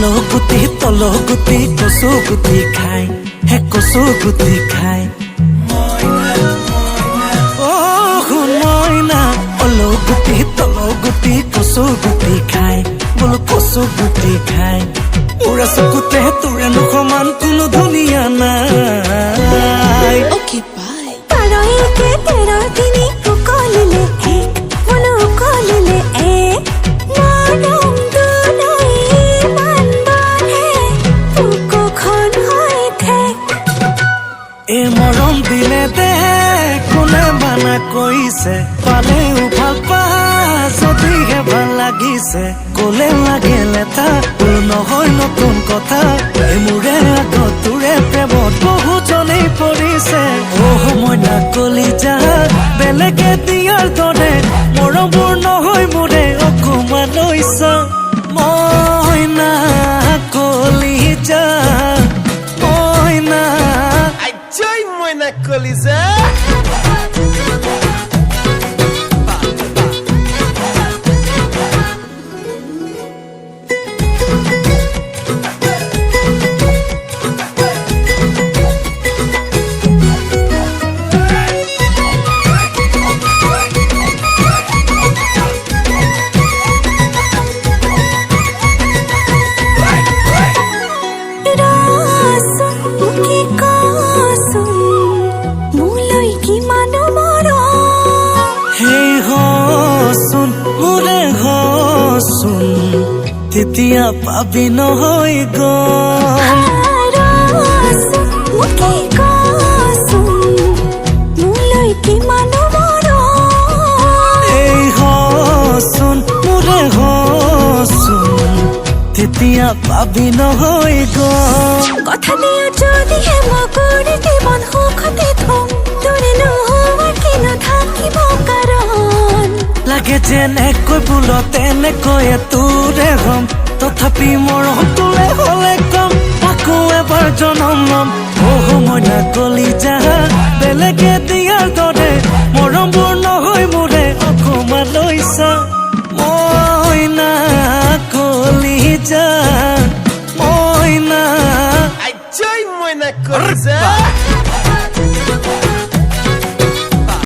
গুটি তল গুটি কচু গুটি খাই হে কচু গুটি খাই শুন মইনা অল গুটি তল গুটি কচু গুটি খাই বোলো কচু গুটি খাই উৰা চকুতে তোৰেনো সমান কোনো ধুনীয়া নাই Okay, bye. Pero que pero tini ukolile mono ukolile manam dunai manban puko khon hoi thek এ মৰম দিলে দে কোনে মানা কৈছে পালেও ভাল পা যদিহে ভাল লাগিছে কলে লাগিলে তা নহয় নতুন কথা মোৰে আগত তোৰে প্ৰেমত বহুজনেই পৰিছে মইনা কলিজা বেলেগে দিয়াৰ দৰে মৰমৰ নহয় মোৰে অকমান লৈছা মইনা কলিজা মইনা Joy Moina Coliza. তেতিয়া পাবি নহয় গম এই হচোন মোৰে হচোন তেতিয়া পাবি নহয় গম কথা দিয়া যদিহে মই কৰি জীৱন সুখতে থম তোৰে নোহোৱাৰ কিনো থাকিব কাৰণ লাগে যেনেকৈ বোল তেনেকৈ তোৰে হম তথাপি মৰম তোলে হলে কম আকৌ এবাৰ জনম লম মইনা কলিজা বেলেগে